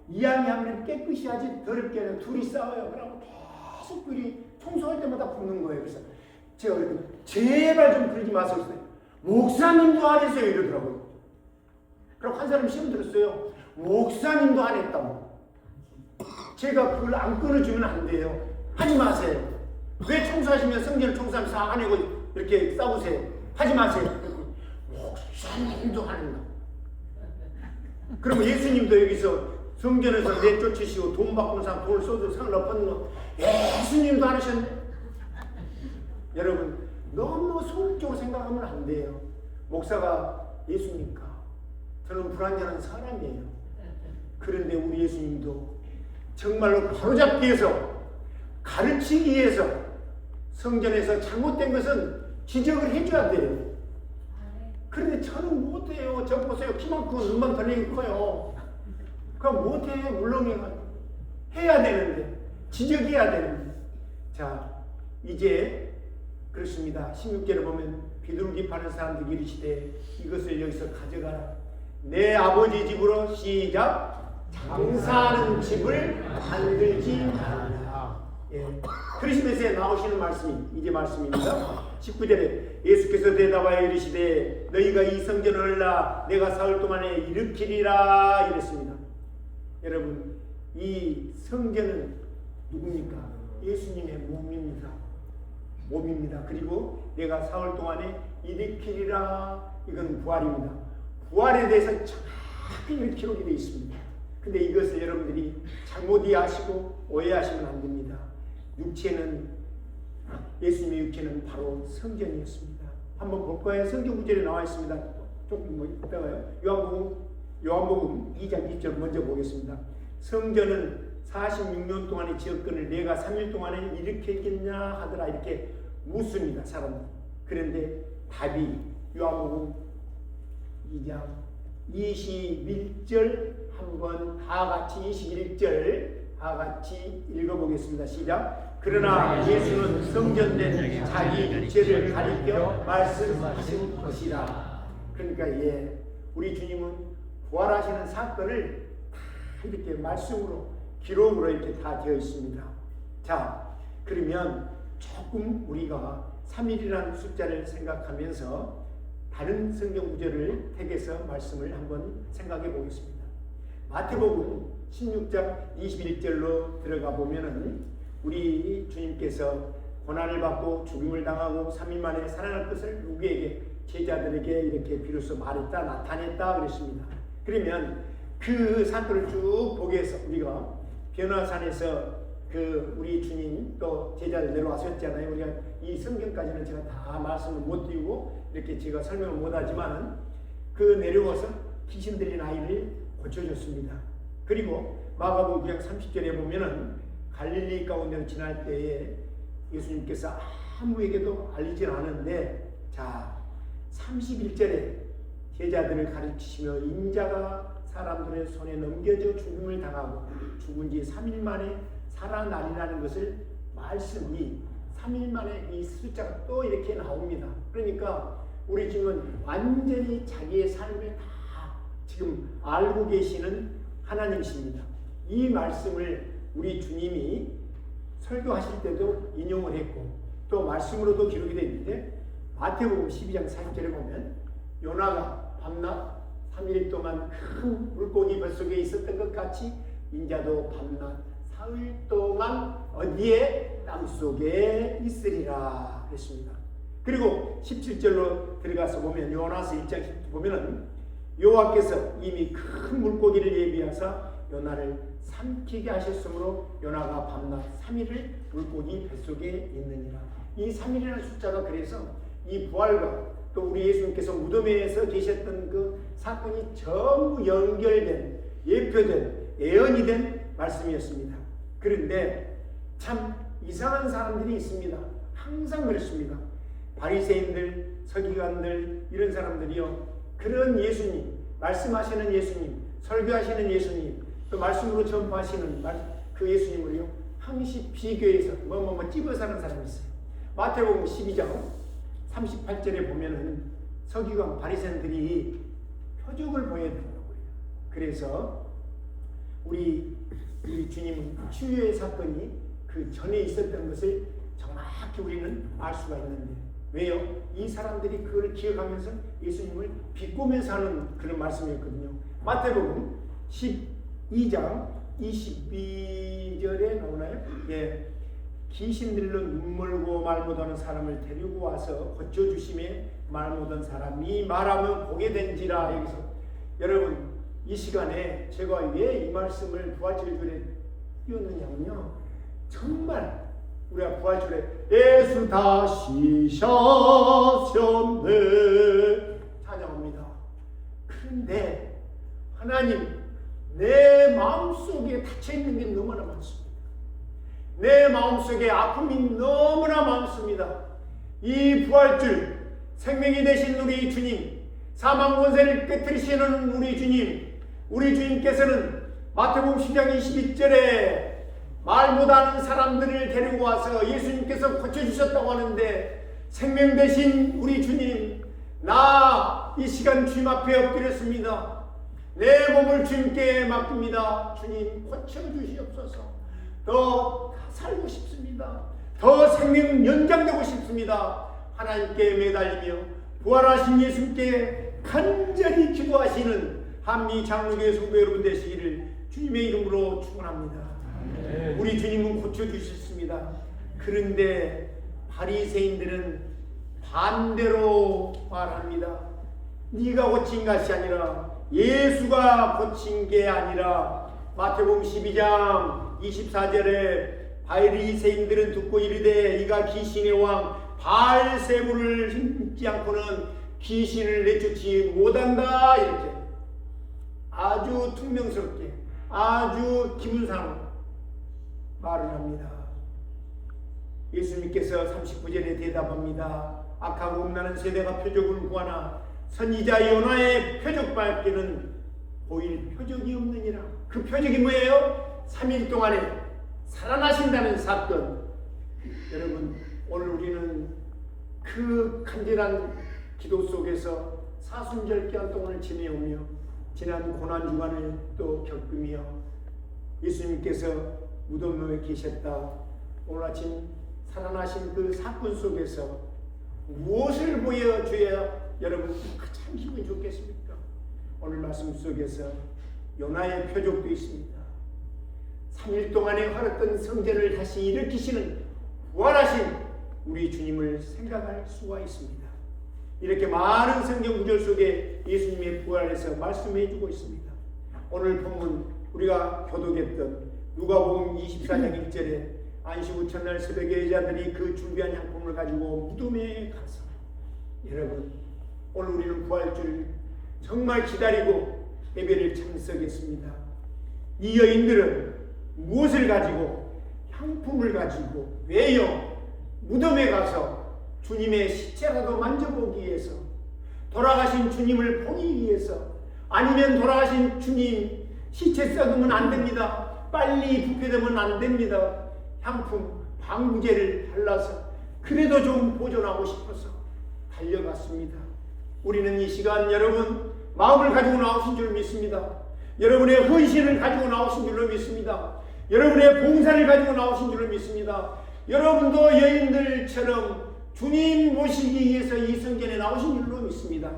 이야기하면 깨끗이 하지 더럽게 하면 둘이 싸워요. 그러고 계속 둘이 청소할 때마다 붙는 거예요. 그래서 제가 그랬더니 제발 좀 그러지 마세요. 목사님도 안 했어요 이러더라고요. 그럼 한 사람 시험 들었어요. 목사님도 안 했다고. 제가 그걸 안 끊어주면 안 돼요. 하지 마세요. 왜 청소하시면 성전을 청소하면 싹 안 하고 이렇게 싸우세요. 하지 마세요. 목사님도 하는가. 그러면 예수님도 여기서 성전에서 내쫓으시고 돈 바꾸는 사람 돈을 써도 상관없는 거 예수님도 안 하셨네. 여러분 너무 소극적으로 생각하면 안 돼요. 목사가 예수니까 저는 불완전한 사람이에요. 그런데 우리 예수님도 정말로 바로잡기 위해서 가르치기 위해서 성전에서 잘못된 것은 지적을 해줘야 돼요. 그런데 저는 못해요. 저 보세요. 키만 크고 눈만 덜렁이 커요. 그럼 못해요. 물렁해가지고. 해야 되는데 지적해야 되는데. 자 이제 그렇습니다. 16절에 보면 비둘기 파는 사람들이 이르시되 이것을 여기서 가져가라. 내 아버지 집으로 시작. 장사하는 집을 만들지 말라. 예. 그러시면서 나오시는 말씀이 이제 말씀입니다. 19절에 예수께서 대답하여 이르시되 너희가 이 성전을 얼라 내가 사흘 동안에 일으키리라 이랬습니다. 여러분 이 성전은 누굽니까? 예수님의 몸입니다. 몸입니다. 그리고 내가 사흘 동안에 일으키리라 이건 부활입니다. 부활에 대해서 정확히 이렇게 기록이 되어 있습니다. 근데 이것을 여러분들이 잘못 이해하시고 오해하시면 안 됩니다. 육체는 예수님의 육체는 바로 성전이었습니다. 한번 볼 거예요. 성경 구절에 나와 있습니다. 조금 뭐 이따가요. 요한복음 2장 2절 먼저 보겠습니다. 성전은 46년 동안의 지역권을 내가 3일 동안에 일으키겠냐 하더라 이렇게 묻습니다. 사람들. 그런데 답이 요한복음 2장 21절 한번 다 같이 21절 다 같이 읽어보겠습니다. 시작. 그러나 예수는 성전된 자기 육체를 가리켜 말씀하신 것이라. 그러니까 우리 주님은 부활하시는 사건을 다 이렇게 말씀으로 기록으로 이렇게 다 되어 있습니다. 자, 그러면 조금 우리가 3일이라는 숫자를 생각하면서 다른 성경 구절을 택해서 말씀을 한번 생각해 보겠습니다. 마태복음 16장 21절로 들어가 보면은 우리 주님께서 고난을 받고 죽임을 당하고 3일 만에 살아날 것을 누구에게? 제자들에게 이렇게 비로소 말했다, 나타냈다 그랬습니다. 그러면 그 사건을 쭉 보기 위해서 우리가 변화산에서 우리 주님 또 제자들 내려왔었잖아요. 우리가 이 성경까지는 제가 다 말씀을 못 드리고 이렇게 제가 설명을 못 하지만 내려와서 귀신 들린 아이를 고쳐줬습니다. 그리고 마가복음 9장 30절에 보면은 갈릴리 가운데로 지날 때에 예수님께서 아무에게도 알리진 않은데 자 31절에 제자들을 가르치시며 인자가 사람들의 손에 넘겨져 죽음을 당하고 죽은 지 3일 만에 살아나리라는 것을 말씀이 3일 만에 이 숫자가 또 이렇게 나옵니다. 그러니까 우리 지금은 완전히 자기의 삶을 다 지금 알고 계시는 하나님이십니다. 이 말씀을 우리 주님이 설교하실 때도 인용을 했고 또 말씀으로도 기록이 되어 있는데 마태복음 12장 40절에 보면 요나가 밤낮 3일 동안 큰 물고기 뱃속에 있었던 것 같이 인자도 밤낮 사흘 동안 어디에? 땅속에 있으리라 그랬습니다. 그리고 17절로 들어가서 보면 요나서 1장 10절 보면은 여호와께서 이미 큰 물고기를 예비하사 요나를 삼키게 하셨으므로 요나가 밤낮 3일을 물고기 뱃속에 있느니라. 이 3일이라는 숫자가 그래서 이 부활과 또 우리 예수님께서 무덤에서 계셨던 그 사건이 전부 연결된 예표된 예언이 된 말씀이었습니다. 그런데 참 이상한 사람들이 있습니다. 항상 그렇습니다. 바리새인들, 서기관들 이런 사람들이요. 그런 예수님, 말씀하시는 예수님, 설교하시는 예수님, 또 말씀으로 전파하시는 그 예수님을요. 항시 비교해서 뭐 찝어서 하는 사람이 있어요. 마태복음 12장 38절에 보면은 서기관 바리새인들이 표적을 보여드리더라고요. 그래서 우리 우리 주님은 치유의 사건이 그 전에 있었던 것을 정확히 우리는 알 수가 있는데, 왜요? 이 사람들이 그걸 기억하면서 예수님을 비꼬면서 하는 그런 말씀이었거든요. 마태복음 12장 22절에 나오나요? 예. 귀신들로 눈멀고 말 못하는 사람을 데리고 와서 고쳐주심에 말 못한 사람이 말하면 보게 된지라. 여기서 여러분, 이 시간에 제가 왜 이 말씀을 부활절에 띄웠느냐면요, 정말 우리가 부활절에 예수 다시 사셨네 찬양합니다. 그런데 하나님, 내 마음속에 닫혀있는 게 너무나 많습니다. 내 마음속에 아픔이 너무나 많습니다. 이 부활절 생명이 되신 우리 주님, 사망 권세를 깨뜨리시는 우리 주님, 우리 주님께서는 마태복음 10장 22절에 말 못하는 사람들을 데리고 와서 예수님께서 고쳐주셨다고 하는데, 생명 되신 우리 주님, 나 이 시간 주님 앞에 엎드렸습니다. 내 몸을 주님께 맡깁니다. 주님, 고쳐주시옵소서. 더 살고 싶습니다. 더 생명 연장되고 싶습니다. 하나님께 매달리며 부활하신 예수님께 간절히 기도하시는 한미 장로교회 성도 여러분 되시기를 주님의 이름으로 축원합니다. 우리 주님은 고쳐주셨습니다. 그런데 바리새인들은 반대로 말합니다. 네가 고친 것이 아니라 예수가 고친 게 아니라, 마태복음 12장 24절에 바리새인들은 듣고 이르되 이가 귀신의 왕 바알세불을 힘지 않고는 귀신을 내쫓지 못한다. 이렇게 아주 퉁명스럽게, 아주 기분상 말을 합니다. 예수님께서 39절에 대답합니다. 악하고 음란한 세대가 표적을 구하나 선지자 요나의 표적밖에는 보일 표적이 없느니라. 그 표적이 뭐예요? 3일 동안에 살아나신다는 사건. 여러분, 오늘 우리는 그 간절한 기도 속에서 사순절 기간 동안을 지내오며 지난 고난주간을 또 겪으며 예수님께서 무덤에 계셨다. 오늘 아침 살아나신 그 사건 속에서 무엇을 보여줘야 여러분 가장 기분이 좋겠습니까? 오늘 말씀 속에서 요나의 표적도 있습니다. 3일 동안에 활했던 성전을 다시 일으키시는 부활하신 우리 주님을 생각할 수가 있습니다. 이렇게 많은 성경 구절 속에 예수님의 부활에서 말씀해 주고 있습니다. 오늘 본문 우리가 교독했던 누가복음 24장 1절에 안식 후 첫날 새벽에 여자들이 그 준비한 향품을 가지고 무덤에 가서, 여러분, 오늘 우리는 부활절 정말 기다리고 예배를 참석했습니다. 이 여인들은 무엇을 가지고, 향품을 가지고, 왜요? 무덤에 가서 주님의 시체라도 만져보기 위해서, 돌아가신 주님을 보기 위해서, 아니면 돌아가신 주님 시체 썩으면 안 됩니다. 빨리 부패되면 안 됩니다. 향품, 방부제를 발라서 그래도 좀 보존하고 싶어서 달려갔습니다. 우리는 이 시간 여러분 마음을 가지고 나오신 줄 믿습니다. 여러분의 헌신을 가지고 나오신 줄로 믿습니다. 여러분의 봉사를 가지고 나오신 줄로 믿습니다. 여러분도 여인들처럼 주님 모시기 위해서 이 성전에 나오신 줄로 믿습니다.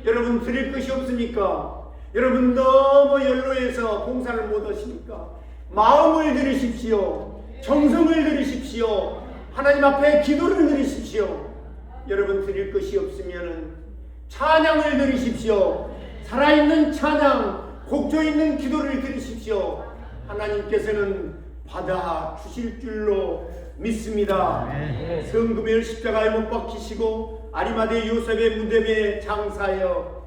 여러분 드릴 것이 없으니까, 여러분 너무 연로해서 봉사를 못 하시니까 마음을 들으십시오. 정성을 들으십시오. 하나님 앞에 기도를 들으십시오. 여러분 드릴 것이 없으면 찬양을 들으십시오. 살아있는 찬양, 곡조 있는 기도를 들으십시오. 하나님께서는 받아 주실 줄로 믿습니다. 성금을 십자가에 못 박히시고 아리마대 요셉의 무덤에 장사하여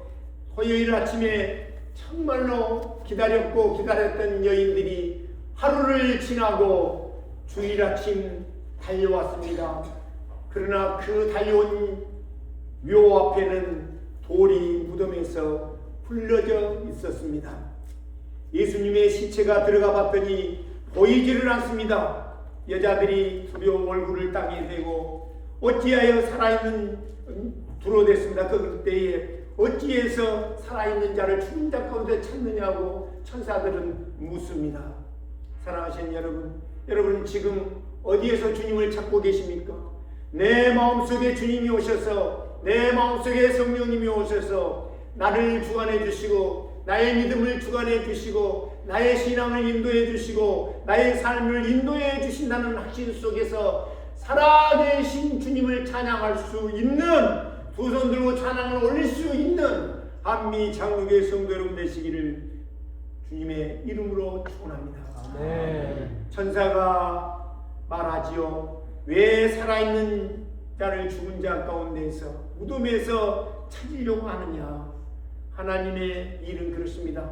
토요일 아침에 정말로 기다렸고 기다렸던 여인들이 하루를 지나고 주일 아침 달려왔습니다. 그러나 그 달려온 묘 앞에는 돌이 무덤에서 풀려져 있었습니다. 예수님의 시체가 들어가 봤더니 보이지를 않습니다. 여자들이 두려운 얼굴을 땅에 대고 어찌하여 살아있는 두려워됐습니다. 그때에 어찌해서 살아있는 자를 죽은 자 가운데 찾느냐고 천사들은 묻습니다. 사랑하시는 여러분 지금 어디에서 주님을 찾고 계십니까? 내 마음속에 주님이 오셔서, 내 마음속에 성령님이 오셔서 나를 주관해 주시고, 나의 믿음을 주관해 주시고, 나의 신앙을 인도해 주시고, 나의 삶을 인도해 주신다는 확신 속에서 살아계신 주님을 찬양할 수 있는, 두 손 들고 찬양을 올릴 수 있는 한미 장로교회 성도 여러분 되시기를 주님의 이름으로 축원합니다. 천사가 말하지요. 왜 살아있는 자를 죽은 자 가운데에서 무덤에서 찾으려고 하느냐. 하나님의 일은 그렇습니다.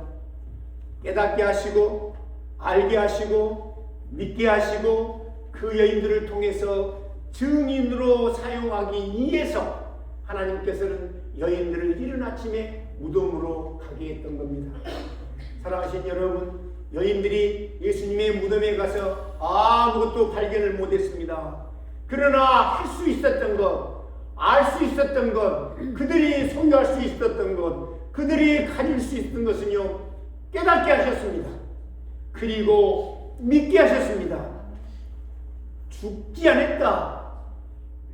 깨닫게 하시고 알게 하시고 믿게 하시고 그 여인들을 통해서 증인으로 사용하기 위해서 하나님께서는 여인들을 이른 아침에 무덤으로 가게 했던 겁니다. 사랑하신 여러분, 여인들이 예수님의 무덤에 가서 아무것도 발견을 못했습니다. 그러나 할 수 있었던 것, 알 수 있었던 것, 그들이 소유할 수 있었던 것, 그들이 가질 수 있었던 것은요, 깨닫게 하셨습니다. 그리고 믿게 하셨습니다. 죽지 않았다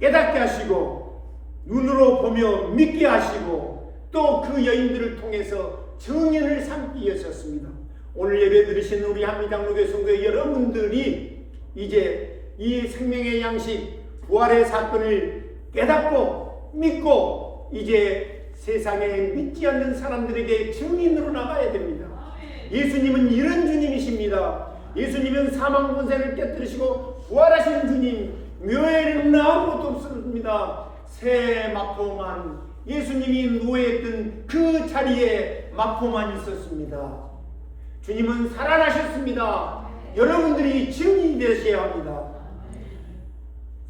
깨닫게 하시고, 눈으로 보며 믿게 하시고, 또 그 여인들을 통해서 증인을 삼기 위해서였습니다. 오늘 예배 들으신 우리 한미장로교회 성도 여러분들이 이제 이 생명의 양식 부활의 사건을 깨닫고 믿고 이제 세상에 믿지 않는 사람들에게 증인으로 나가야 됩니다. 예수님은 이런 주님이십니다. 예수님은 사망 권세를 깨뜨리시고 부활하시는 주님, 묘에는 아무것도 없습니다. 새 마포만, 예수님이 노예했던 그 자리에 마포만 있었습니다. 주님은 살아나셨습니다. 여러분들이 증인이 되셔야 합니다.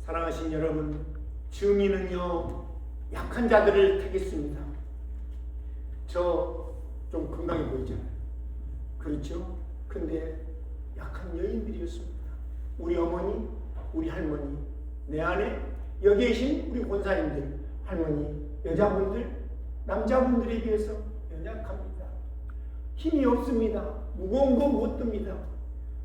사랑하신 여러분, 증인은요, 약한 자들을 택했습니다. 저 좀 건강해 보이잖아요. 그렇죠? 근데 약한 여인들이었습니다. 우리 어머니, 우리 할머니, 내 안에 여기 계신 우리 권사님들, 할머니, 여자분들, 남자분들에 비해서 연약합니다. 힘이 없습니다. 무거운 거 못 듭니다.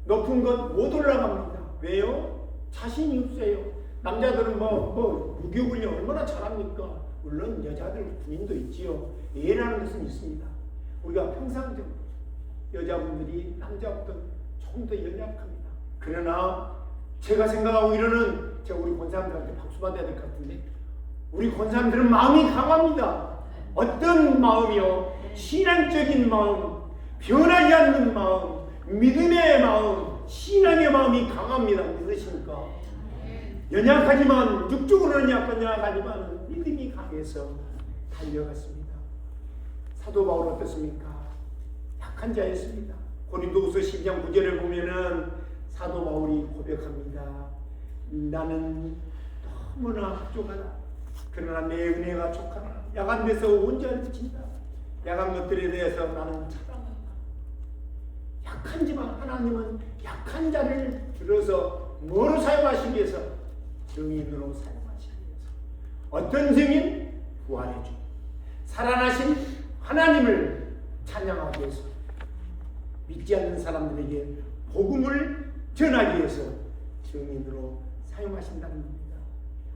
높은 것 못 올라갑니다. 왜요? 자신이 없어요. 남자들은 무교군요 얼마나 잘합니까? 물론 여자들 군인도 있지요. 예라는 것은 있습니다. 우리가 평상적으로 여자분들이 남자보다 조금 더 연약합니다. 그러나 제가 생각하고 이러는, 제가 우리 권사님들한테 박수 받아야 될 것 같은데, 우리 권사님들은 마음이 강합니다. 어떤 마음이요? 신앙적인 마음, 변하지 않는 마음, 믿음의 마음, 신앙의 마음이 강합니다. 믿으십니까? 연약하지만, 육적으로는 약하지만 믿음이 강해서 달려갔습니다. 사도 바울 어떻습니까? 약한 자였습니다. 고린도후서 12장 9절을 보면은 사도 바울이 고백합니다. 나는 너무나 부족하다. 그러나 내 은혜가 족하나 약한 데서 온전히 그친다. 약한 것들에 대해서 나는 찬양한다. 약한지만 하나님은 약한 자를 들어서 뭐로 사용하시기 위해서? 증인으로 사용하시기 위해서. 어떤 증인? 부활의 주, 살아나신 하나님을 찬양하기 위해서, 믿지 않는 사람들에게 복음을 전하기 위해서 증인으로 사용하신다는 겁니다.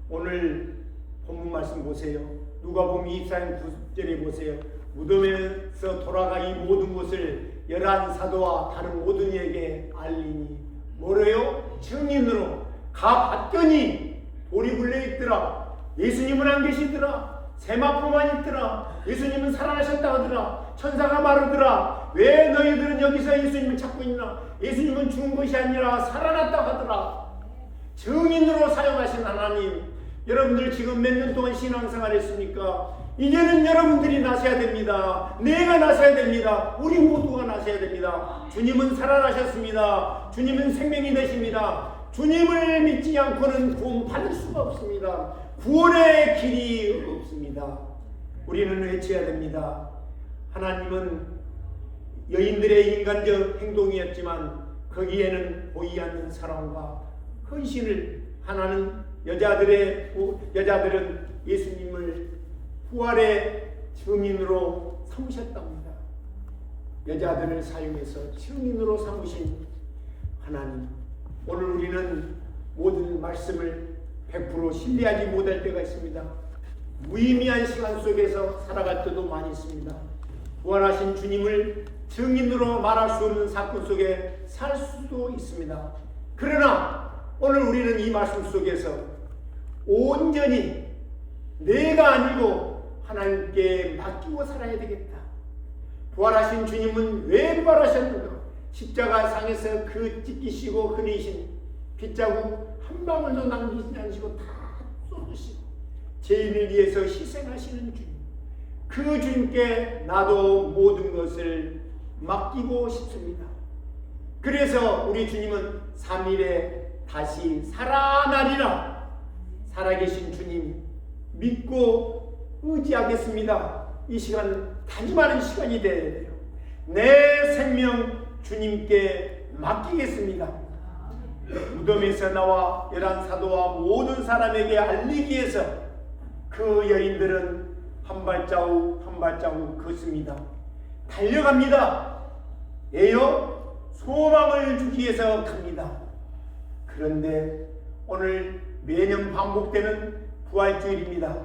오늘 본문 말씀 보세요. 누가복음 24장 9절에 보세요. 무덤에서 돌아가 이 모든 것을 11사도와 다른 모든 이에게 알리니 뭐래요? 증인으로 가봤더니 돌이 굴려있더라. 예수님은 안 계시더라. 세마포만 있더라. 예수님은 살아나셨다 하더라. 천사가 말하더라. 왜 너희들은 여기서 예수님을 찾고 있나? 예수님은 죽은 것이 아니라 살아났다 하더라. 증인으로 사용하신 하나님, 여러분들 지금 몇 년 동안 신앙생활 했습니까? 이제는 여러분들이 나서야 됩니다. 내가 나서야 됩니다. 우리 모두가 나서야 됩니다. 주님은 살아나셨습니다. 주님은 생명이 되십니다. 주님을 믿지 않고는 구원 받을 수가 없습니다. 구원의 길이 없습니다. 우리는 외쳐야 됩니다. 하나님은 여인들의 인간적 행동이었지만 거기에는 보이지 않는 사랑과 헌신을, 하나는 여자들은 예수님을 부활의 증인으로 삼으셨답니다. 여자들을 사용해서 증인으로 삼으신 하나님, 오늘 우리는 모든 말씀을 100% 신뢰하지 못할 때가 있습니다. 무의미한 시간 속에서 살아갈 때도 많이 있습니다. 부활하신 주님을 증인으로 말할 수 없는 사건 속에 살 수도 있습니다. 그러나 오늘 우리는 이 말씀 속에서 온전히 내가 아니고 하나님께 맡기고 살아야 되겠다. 부활하신 주님은 왜 부활하셨는가? 십자가 상에서 그 찢기시고 흘리신 핏자국 한 방울도 남기지 않으시고 다 쏟으시고 죄인을 위해서 희생하시는 주님, 그 주님께 나도 모든 것을 맡기고 싶습니다. 그래서 우리 주님은 3일에 다시 살아나리라. 살아계신 주님 믿고 의지하겠습니다. 이 시간 다짐하는 시간이 되어야 돼요. 내 생명 주님께 맡기겠습니다. 무덤에서 나와 11사도와 모든 사람에게 알리기 위해서 그 여인들은 한 발자국 한 발자국 걷습니다. 달려갑니다. 애여 소망을 주기 위해서 갑니다. 그런데 오늘 매년 반복되는 부활주일입니다.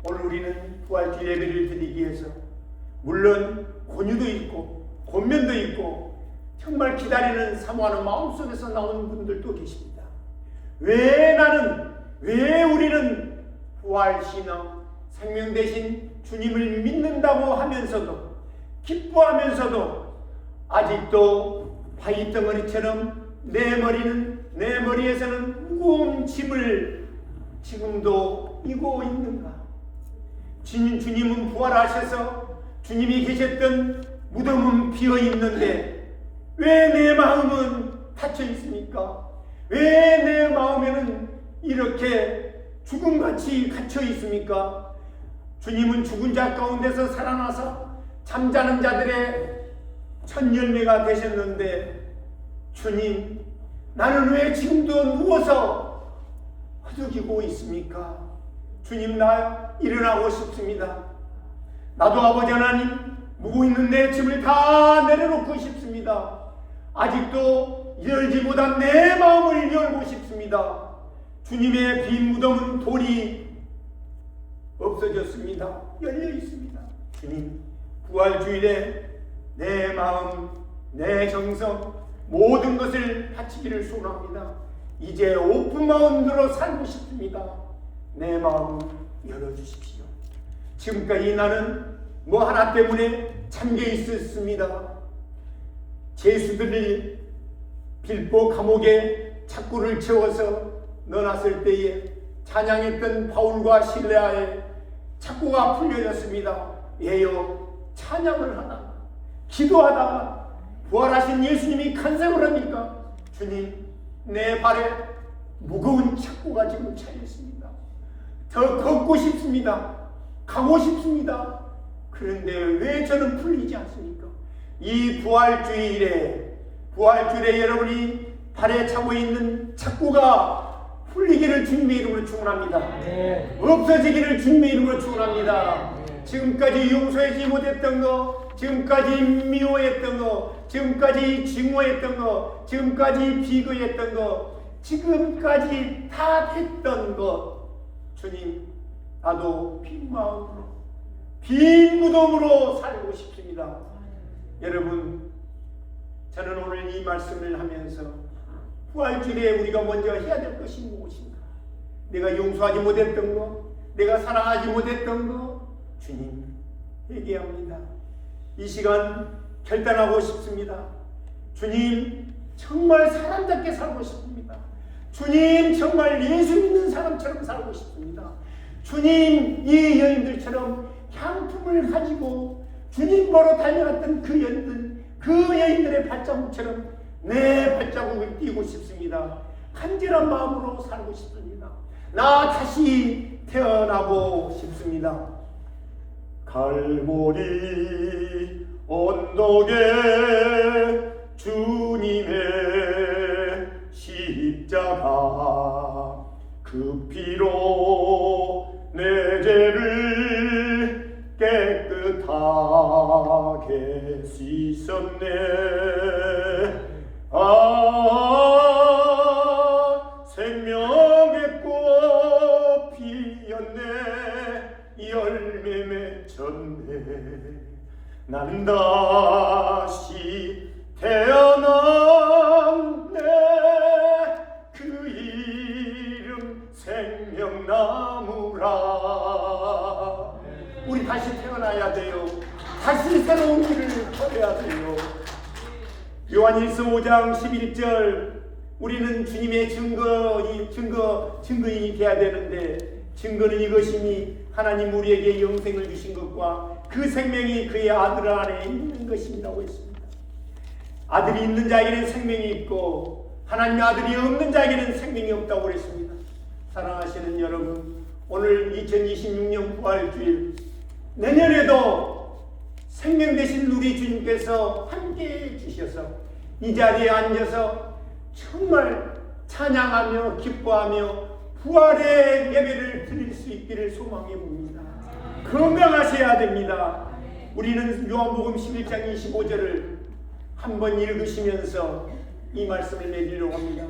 오늘 우리는 부활주일 예배를 드리기 위해서 물론 권유도 있고 권면도 있고 정말 기다리는 사모하는 마음속에서 나오는 분들도 계십니다. 왜 우리는 부활신앙 생명 대신 주님을 믿는다고 하면서도 기뻐하면서도 아직도 바위덩어리처럼 내 머리에서는 무거운 짐을 지금도 이고 있는가? 주님은 부활하셔서 주님이 계셨던 무덤은 비어 있는데 왜 내 마음은 닫혀 있습니까? 왜 내 마음에는 이렇게 죽음같이 갇혀 있습니까? 주님은 죽은 자 가운데서 살아나서 잠자는 자들의 첫 열매가 되셨는데 주님, 나는 왜 지금도 누워서 허덕이고 있습니까? 주님, 나 일어나고 싶습니다. 나도 아버지 하나님 무고 있는 내 짐을 다 내려놓고 싶습니다. 아직도 열지 못한 내 마음을 열고 싶습니다. 주님의 빈 무덤은 돌이 없어졌습니다. 열려 있습니다. 주님, 부활주일에 내 마음, 내 정성, 모든 것을 바치기를 소원합니다. 이제 오픈 마음으로 살고 싶습니다. 내 마음 열어주십시오. 지금까지 나는 뭐 하나 때문에 잠겨 있었습니다. 죄수들이 빌보 감옥에 착고를 채워서 넣어놨을 때에 찬양했던 바울과 실레아의 착고가 풀려졌습니다. 예요, 찬양을 하다가 기도하다가 부활하신 예수님이 간섭을 하니까 주님, 내 발에 무거운 착고가 지금 차있습니다. 더 걷고 싶습니다. 가고 싶습니다. 그런데 왜 저는 풀리지 않습니까? 이 부활주일에 여러분이 발에 차고 있는 착고가 풀리기를 주님의 이름으로 축원합니다. 네. 없어지기를 주님의 이름으로 축원합니다. 네. 지금까지 용서하지 못했던 거, 지금까지 미워했던 거, 지금까지 증오했던 거, 지금까지 비거했던 거, 지금까지 다 했던 것, 주님, 나도 빈 마음으로, 빈 무덤으로 살고 싶습니다. 여러분, 저는 오늘 이 말씀을 하면서 부활주일에 우리가 먼저 해야 될 것이 무엇인가? 내가 용서하지 못했던 거, 내가 사랑하지 못했던 거, 주님, 회개합니다. 이 시간 결단하고 싶습니다. 주님, 정말 사람답게 살고 싶습니다. 주님, 정말 예수 믿는 사람처럼 살고 싶습니다. 주님, 이 여인들처럼 향품을 가지고 주님 보러 달려갔던 그 여인들의 발자국처럼 내 발자국을 띄고 싶습니다. 간절한 마음으로 살고 싶습니다. 나 다시 태어나고 싶습니다. 갈보리 언덕에 주님의 십자가 그 피로 내 죄를 깨끗하게 씻었네. 태어난 내 그 이름 생명나무라. 우리 다시 태어나야 돼요. 다시 새로운 길을 걸어야 돼요. 요한일서 5장 11절, 우리는 주님의 증거인이 되어야 되는데, 증거는 이것이니 하나님 우리에게 영생을 주신 것과 그 생명이 그의 아들 안에 있는 것입니다고 했습니다. 아들이 있는 자에게는 생명이 있고 하나님의 아들이 없는 자에게는 생명이 없다고 그랬습니다. 사랑하시는 여러분, 오늘 2026년 부활주일, 내년에도 생명 되신 우리 주님께서 함께해 주셔서 이 자리에 앉아서 정말 찬양하며 기뻐하며 부활의 예배를 드릴 수 있기를 소망해 봅니다. 건강하셔야 됩니다. 우리는 요한복음 11장 25절을 한번 읽으시면서 이 말씀을 내리려고 합니다.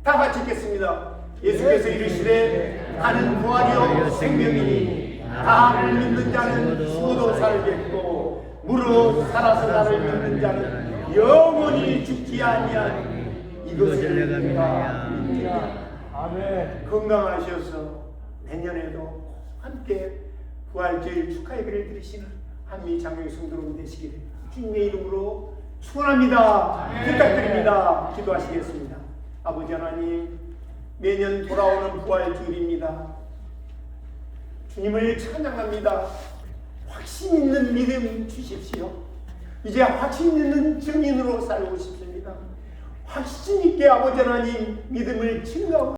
다 같이 읽겠습니다. 예수께서 이르시되 나는 부활이요 생명이니 나를 믿는 자는 죽어도 살겠고 무릇 살아서 나를 믿는 자는 영원히 죽지 아니하니 이것을 내가 믿느니라. 아멘. 건강하셔서 내년에도 함께 부활주일 축하 예배를 드리시는 한미 장로의 성도님 되시기를 주님의 이름으로 축원합니다. 부탁드립니다. 기도하시겠습니다. 아버지 하나님, 매년 돌아오는 부활주일입니다. 주님을 찬양합니다. 확신 있는 믿음 주십시오. 이제 확신 있는 증인으로 살고 싶습니다. 확신 있게 아버지 하나님 믿음을 증거하고